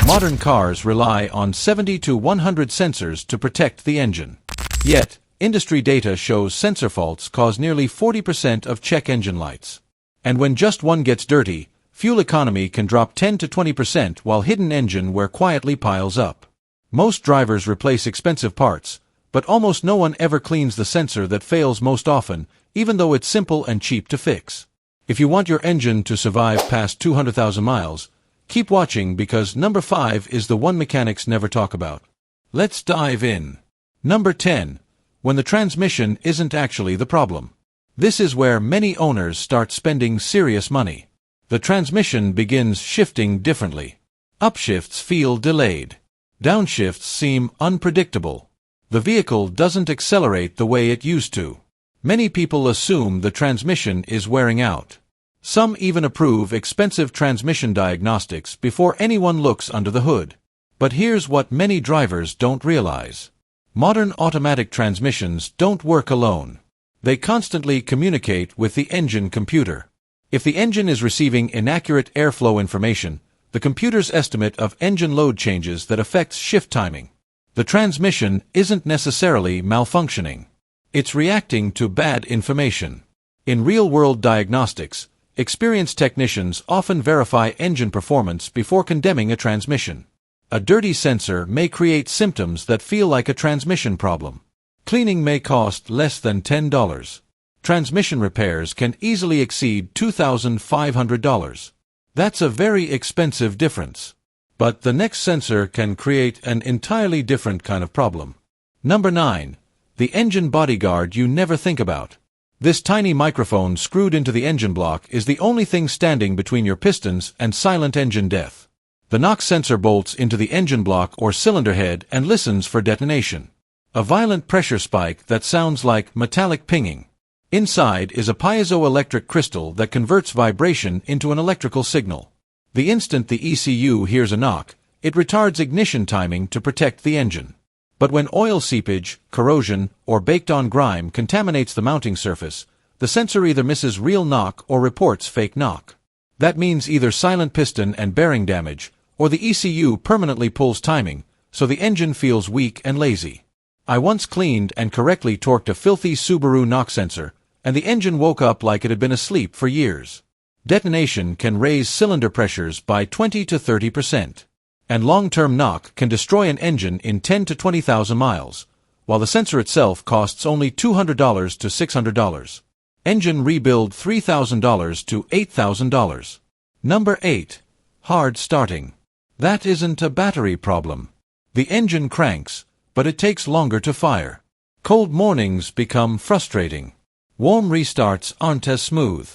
Modern cars rely on 70 to 100 sensors to protect the engine. Yet, industry data shows sensor faults cause nearly 40% of check engine lights. And when just one gets dirty, fuel economy can drop 10 to 20% while hidden engine wear quietly piles up. Most drivers replace expensive parts, but almost no one ever cleans the sensor that fails most often, even though it's simple and cheap to fix. If you want your engine to survive past 200,000 miles, keep watching because number 5 is the one mechanics never talk about. Let's dive in. Number 10. When the transmission isn't actually the problem. This is where many owners start spending serious money. The transmission begins shifting differently. Upshifts feel delayed. Downshifts seem unpredictable. The vehicle doesn't accelerate the way it used to. Many people assume the transmission is wearing out. Some even approve expensive transmission diagnostics before anyone looks under the hood. But here's what many drivers don't realize. Modern automatic transmissions don't work alone. They constantly communicate with the engine computer. If the engine is receiving inaccurate airflow information, the computer's estimate of engine load changes that affects shift timing. The transmission isn't necessarily malfunctioning. It's reacting to bad information. In real-world diagnostics, experienced technicians often verify engine performance before condemning a transmission. A dirty sensor may create symptoms that feel like a transmission problem. Cleaning may cost less than $10. Transmission repairs can easily exceed $2,500. That's a very expensive difference. But the next sensor can create an entirely different kind of problem. Number 9. The engine bodyguard you never think about. This tiny microphone screwed into the engine block is the only thing standing between your pistons and silent engine death. The knock sensor bolts into the engine block or cylinder head and listens for detonation. A violent pressure spike that sounds like metallic pinging. Inside is a piezoelectric crystal that converts vibration into an electrical signal. The instant the ECU hears a knock, it retards ignition timing to protect the engine. But when oil seepage, corrosion, or baked-on grime contaminates the mounting surface, the sensor either misses real knock or reports fake knock. That means either silent piston and bearing damage, or the ECU permanently pulls timing, so the engine feels weak and lazy. I once cleaned and correctly torqued a filthy Subaru knock sensor, and the engine woke up like it had been asleep for years. Detonation can raise cylinder pressures by 20 to 30%. And long-term knock can destroy an engine in 10 to 20,000 miles, while the sensor itself costs only $200 to $600. Engine rebuild $3,000 to $8,000. Number 8. Hard starting. That isn't a battery problem. The engine cranks, but it takes longer to fire. Cold mornings become frustrating. Warm restarts aren't as smooth.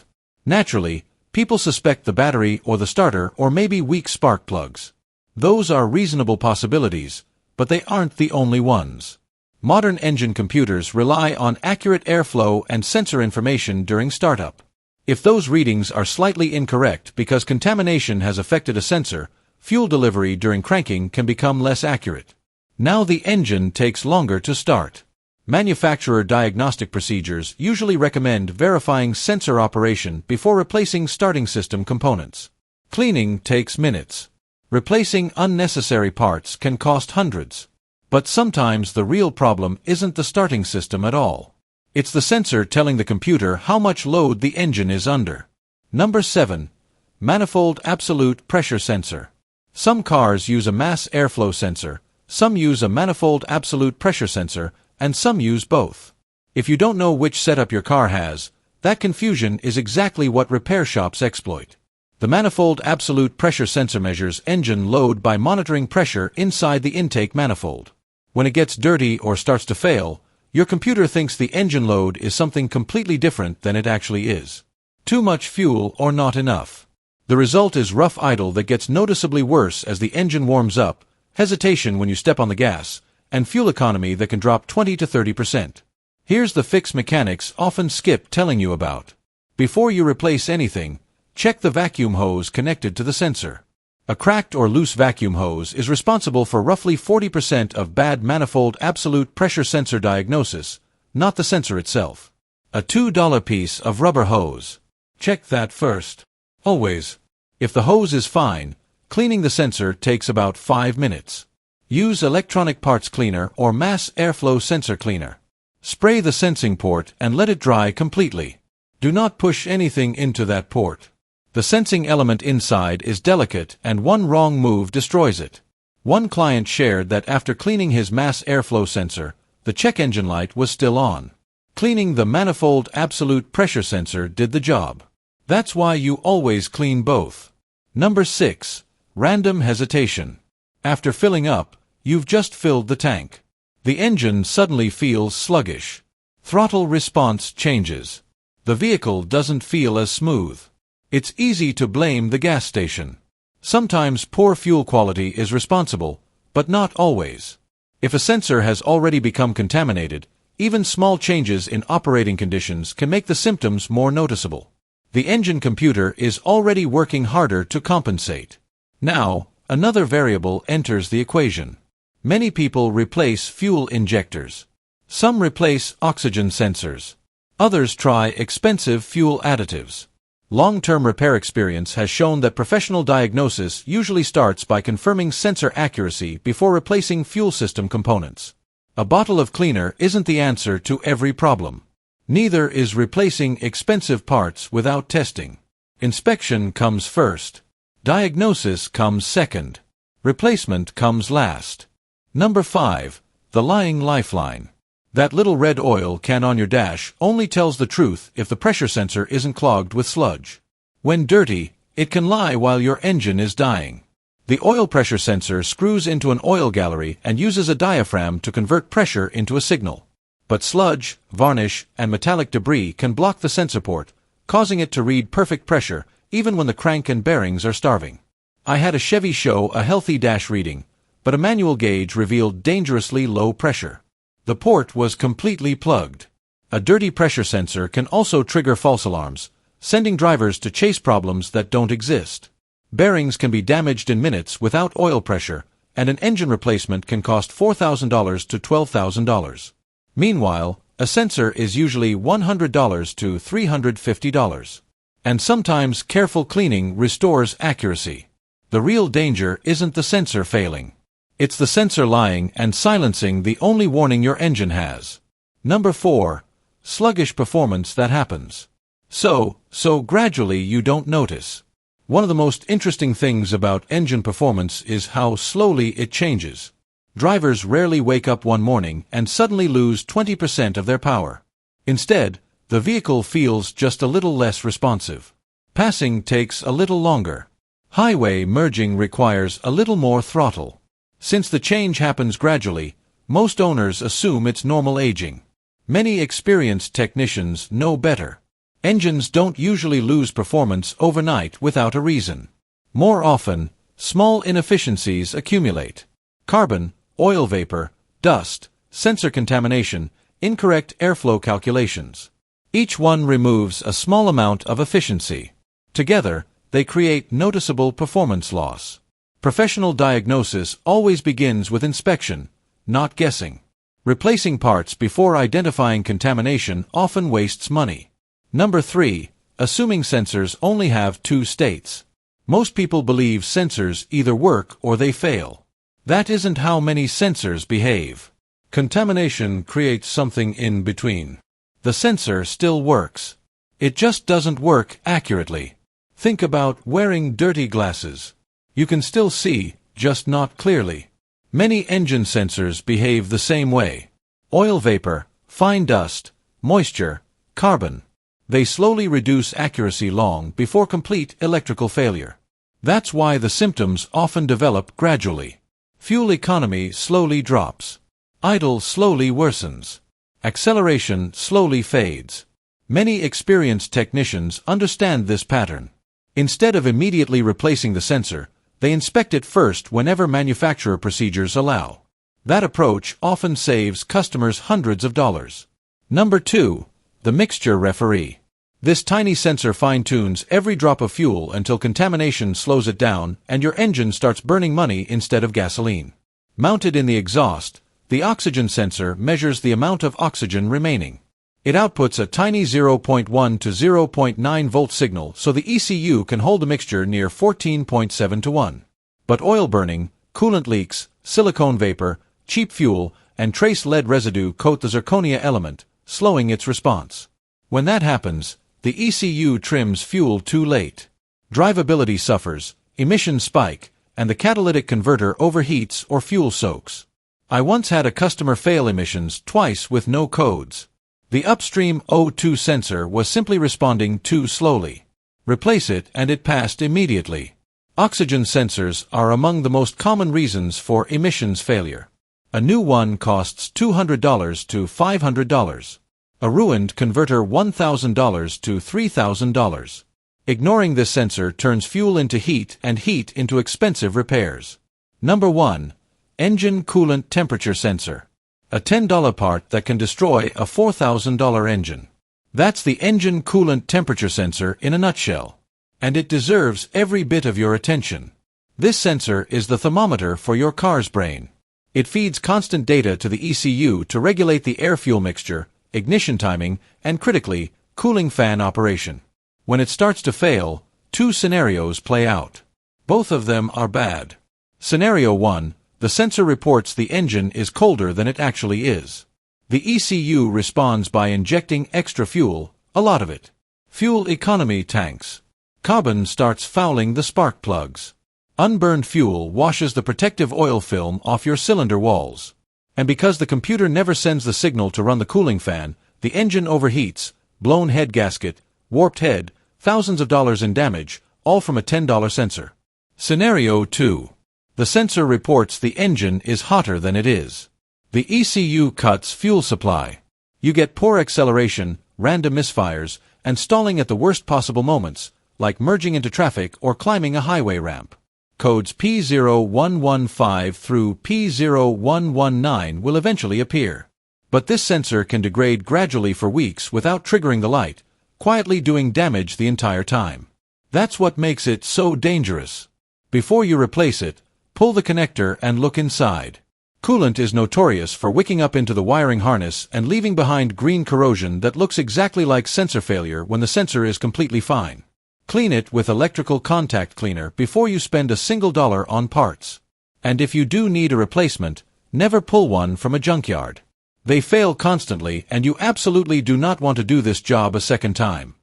Naturally, people suspect the battery or the starter or maybe weak spark plugs. Those are reasonable possibilities, but they aren't the only ones. Modern engine computers rely on accurate airflow and sensor information during startup. If those readings are slightly incorrect because contamination has affected a sensor, fuel delivery during cranking can become less accurate. Now the engine takes longer to start. Manufacturer diagnostic procedures usually recommend verifying sensor operation before replacing starting system components. Cleaning takes minutes. Replacing unnecessary parts can cost hundreds. But sometimes the real problem isn't the starting system at all. It's the sensor telling the computer how much load the engine is under. Number 7. Manifold absolute pressure sensor. Some cars use a mass airflow sensor, some use a manifold absolute pressure sensor, and some use both. If you don't know which setup your car has, that confusion is exactly what repair shops exploit. The manifold absolute pressure sensor measures engine load by monitoring pressure inside the intake manifold. When it gets dirty or starts to fail, your computer thinks the engine load is something completely different than it actually is. Too much fuel or not enough. The result is rough idle that gets noticeably worse as the engine warms up, hesitation when you step on the gas, and fuel economy that can drop 20 to 30%. Here's the fix mechanics often skip telling you about. Before you replace anything, check the vacuum hose connected to the sensor. A cracked or loose vacuum hose is responsible for roughly 40% of bad manifold absolute pressure sensor diagnosis, not the sensor itself. A $2 piece of rubber hose. Check that first. Always. If the hose is fine, Cleaning the sensor takes about 5 minutes. Use electronic parts cleaner or mass airflow sensor cleaner. Spray the sensing port and let it dry completely. Do not push anything into that port. The sensing element inside is delicate and one wrong move destroys it. One client shared that after cleaning his mass airflow sensor, the check engine light was still on. Cleaning the manifold absolute pressure sensor did the job. That's why you always clean both. Number 6. Random hesitation. After filling up, you've just filled the tank. The engine suddenly feels sluggish. Throttle response changes. The vehicle doesn't feel as smooth. It's easy to blame the gas station. Sometimes poor fuel quality is responsible, but not always. If a sensor has already become contaminated, even small changes in operating conditions can make the symptoms more noticeable. The engine computer is already working harder to compensate. Now, another variable enters the equation. Many people replace fuel injectors. Some replace oxygen sensors. Others try expensive fuel additives. Long-term repair experience has shown that professional diagnosis usually starts by confirming sensor accuracy before replacing fuel system components. A bottle of cleaner isn't the answer to every problem. Neither is replacing expensive parts without testing. Inspection comes first. Diagnosis comes second. Replacement comes last. Number 5. The lying lifeline. That little red oil can on your dash only tells the truth if the pressure sensor isn't clogged with sludge. When dirty, it can lie while your engine is dying. The oil pressure sensor screws into an oil gallery and uses a diaphragm to convert pressure into a signal. But sludge, varnish, and metallic debris can block the sensor port, causing it to read perfect pressure even when the crank and bearings are starving. I had a Chevy show a healthy dash reading, but a manual gauge revealed dangerously low pressure. The port was completely plugged. A dirty pressure sensor can also trigger false alarms, sending drivers to chase problems that don't exist. Bearings can be damaged in minutes without oil pressure, and an engine replacement can cost $4,000 to $12,000. Meanwhile, a sensor is usually $100 to $350. And sometimes careful cleaning restores accuracy. The real danger isn't the sensor failing. It's the sensor lying and silencing the only warning your engine has. Number 4. Sluggish performance that happens. So gradually you don't notice. One of the most interesting things about engine performance is how slowly it changes. Drivers rarely wake up one morning and suddenly lose 20% of their power. Instead, the vehicle feels just a little less responsive. Passing takes a little longer. Highway merging requires a little more throttle. Since the change happens gradually, most owners assume it's normal aging. Many experienced technicians know better. Engines don't usually lose performance overnight without a reason. More often, small inefficiencies accumulate. Carbon, oil vapor, dust, sensor contamination, incorrect airflow calculations. Each one removes a small amount of efficiency. Together, they create noticeable performance loss. Professional diagnosis always begins with inspection, not guessing. Replacing parts before identifying contamination often wastes money. Number 3. Assuming sensors only have 2 states. Most people believe sensors either work or they fail. That isn't how many sensors behave. Contamination creates something in between. The sensor still works. It just doesn't work accurately. Think about wearing dirty glasses. You can still see, just not clearly. Many engine sensors behave the same way. Oil vapor, fine dust, moisture, carbon. They slowly reduce accuracy long before complete electrical failure. That's why the symptoms often develop gradually. Fuel economy slowly drops. Idle slowly worsens. Acceleration slowly fades. Many experienced technicians understand this pattern. Instead of immediately replacing the sensor, they inspect it first whenever manufacturer procedures allow. That approach often saves customers hundreds of dollars. Number 2. The mixture referee. This tiny sensor fine-tunes every drop of fuel until contamination slows it down and your engine starts burning money instead of gasoline. Mounted in the exhaust, the oxygen sensor measures the amount of oxygen remaining. It outputs a tiny 0.1 to 0.9 volt signal so the ECU can hold a mixture near 14.7 to 1. But oil burning, coolant leaks, silicone vapor, cheap fuel, and trace lead residue coat the zirconia element, slowing its response. When that happens, the ECU trims fuel too late. Drivability suffers, emissions spike, and the catalytic converter overheats or fuel soaks. I once had a customer fail emissions twice with no codes. The upstream O2 sensor was simply responding too slowly. Replace it and it passed immediately. Oxygen sensors are among the most common reasons for emissions failure. A new one costs $200 to $500. A ruined converter $1,000 to $3,000. Ignoring this sensor turns fuel into heat and heat into expensive repairs. Number 1. Engine coolant temperature sensor. A $10 part that can destroy a $4,000 engine. That's the engine coolant temperature sensor in a nutshell. And it deserves every bit of your attention. This sensor is the thermometer for your car's brain. It feeds constant data to the ECU to regulate the air-fuel mixture, ignition timing, and critically, cooling fan operation. When it starts to fail, two scenarios play out. Both of them are bad. Scenario 1, the sensor reports the engine is colder than it actually is. The ECU responds by injecting extra fuel, a lot of it. Fuel economy tanks. Carbon starts fouling the spark plugs. Unburned fuel washes the protective oil film off your cylinder walls. And because the computer never sends the signal to run the cooling fan, the engine overheats, blown head gasket, warped head, thousands of dollars in damage, all from a $10 sensor. Scenario 2. The sensor reports the engine is hotter than it is. The ECU cuts fuel supply. You get poor acceleration, random misfires, and stalling at the worst possible moments, like merging into traffic or climbing a highway ramp. Codes P0115 through P0119 will eventually appear. But this sensor can degrade gradually for weeks without triggering the light, quietly doing damage the entire time. That's what makes it so dangerous. Before you replace it, pull the connector and look inside. Coolant is notorious for wicking up into the wiring harness and leaving behind green corrosion that looks exactly like sensor failure when the sensor is completely fine. Clean it with electrical contact cleaner before you spend a single dollar on parts. And if you do need a replacement, never pull one from a junkyard. They fail constantly and you absolutely do not want to do this job a second time.